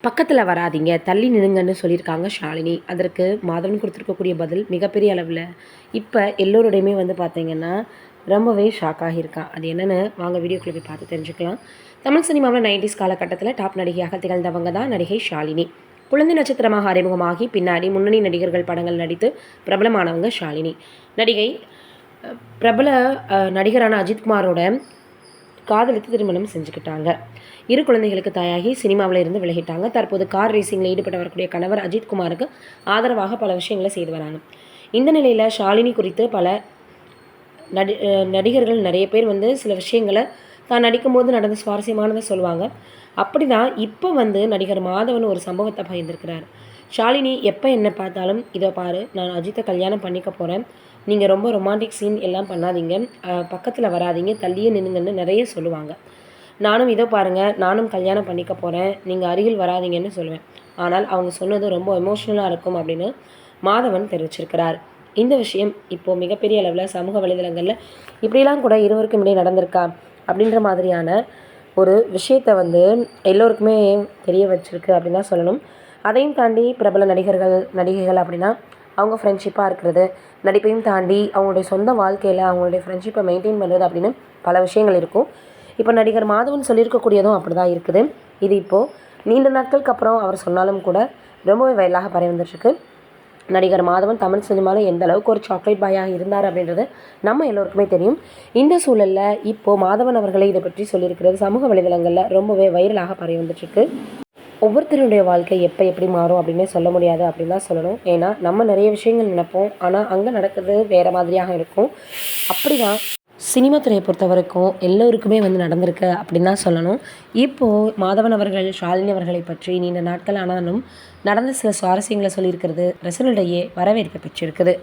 பக்கத்தில் வராதீங்க, தள்ளி நின்னுங்கன்னு சொல்லியிருக்காங்க ஷாலினி. அதற்கு மாதவன் கொடுத்துருக்கக்கூடிய பதில் மிகப்பெரிய அளவில் இப்போ எல்லோருடையுமே பார்த்தீங்கன்னா ரொம்பவே ஷாக் ஆகியிருக்கான். அது என்னென்னு வாங்க வீடியோக்குள்ளே போய் பார்த்து தெரிஞ்சுக்கலாம். தமிழ் சினிமாவில் 90s காலகட்டத்தில் டாப் நடிகையாக திகழ்ந்தவங்க தான் நடிகை ஷாலினி. குழந்தை நட்சத்திரமாக அறிமுகமாகி பின்னாடி முன்னணி நடிகர்கள் படங்கள் நடித்து பிரபலமானவங்க ஷாலினி. நடிகை பிரபல நடிகரான அஜித்குமாரோட காதலித்து திருமணம் செஞ்சுக்கிட்டாங்க. 2 குழந்தைகளுக்கு தாயாகி சினிமாவில் இருந்து விலகிட்டாங்க. தற்போது கார் ரேசிங்கில் ஈடுபட்டு வரக்கூடிய கணவர் அஜித்குமாருக்கு ஆதரவாக பல விஷயங்களை செய்து வராங்க. இந்த நிலையில் ஷாலினி குறித்து பல நடிகர்கள் நிறைய பேர் சில விஷயங்களை தான் நடிக்கும்போது நடந்த சுவாரஸ்யமானதை சொல்லுவாங்க. அப்படி தான் இப்போ நடிகர் மாதவன் ஒரு சம்பவத்தை பகிர்ந்திருக்கிறார். ஷாலினி எப்போ என்ன பார்த்தாலும், இதை பாரு, நான் அஜித்தை கல்யாணம் பண்ணிக்க போகிறேன், நீங்கள் ரொம்ப ரொமான்டிக் சீன் எல்லாம் பண்ணாதீங்க, பக்கத்தில் வராதிங்க, தள்ளியே நின்னுங்கன்னு நிறைய சொல்லுவாங்க. நானும் இதோ பாருங்கள், நானும் கல்யாணம் பண்ணிக்க போகிறேன், நீங்கள் அருகில் வராதிங்கன்னு சொல்லுவேன். ஆனால் அவங்க சொன்னது ரொம்ப எமோஷ்னலாக இருக்கும் அப்படின்னு மாதவன் தெரிவிச்சிருக்கிறார். இந்த விஷயம் இப்போது மிகப்பெரிய அளவில் சமூக வலைதளங்களில் இப்படிலாம் கூட இருவருக்கும் இடையே நடந்திருக்கா அப்படின்ற மாதிரியான ஒரு விஷயத்தை எல்லோருக்குமே தெரிய வச்சிருக்கு அப்படின்னு தான் சொல்லணும். அதையும் தாண்டி பிரபல நடிகைகள் அப்படின்னா அவங்க ஃப்ரெண்ட்ஷிப்பாக இருக்கிறது, நடிப்பையும் தாண்டி அவங்களுடைய சொந்த வாழ்க்கையில் அவங்களுடைய ஃப்ரெண்ட்ஷிப்பை மெயின்டைன் பண்ணுறது அப்படின்னு பல விஷயங்கள் இருக்கும். இப்போ நடிகர் மாதவன் சொல்லியிருக்கக்கூடியதும் அப்படி தான் இருக்குது. இது இப்போது நீண்ட நாட்களுக்கு அப்புறம் அவர் சொன்னாலும் கூட ரொம்பவே வைரலாக பரவி வந்துட்டுருக்கு. நடிகர் மாதவன் தமிழ் சினிமாவில் எந்த அளவுக்கு ஒரு சாக்லேட் பாயாக இருந்தார் அப்படின்றது நம்ம எல்லோருக்குமே தெரியும். இந்த சூழலில் இப்போது மாதவன் அவர்களை இதை பற்றி சொல்லியிருக்கிறது சமூக வலைதளங்களில் ரொம்பவே வைரலாக பரவி வந்துட்டுருக்கு. ஒவ்வொருத்தருடைய வாழ்க்கை எப்போ எப்படி மாறும் அப்படின்னே சொல்ல முடியாது அப்படின்னு தான் சொல்லணும். ஏன்னா நம்ம நிறைய விஷயங்கள் நினைப்போம், ஆனால் அங்கே நடக்கிறது வேறு மாதிரியாக இருக்கும். அப்படி தான் சினிமா துறையை பொறுத்த வரைக்கும் எல்லோருக்குமே நடந்திருக்கு அப்படின்னு தான் சொல்லணும். இப்போது மாதவன் அவர்கள் ஷாலினி அவர்களை பற்றி நீண்ட நாட்கள் ஆனாலும் நடந்த சில சுவாரஸ்யங்களை சொல்லியிருக்கிறது ரசிகர்களிடையே வரவேற்பை பெற்றிருக்குது.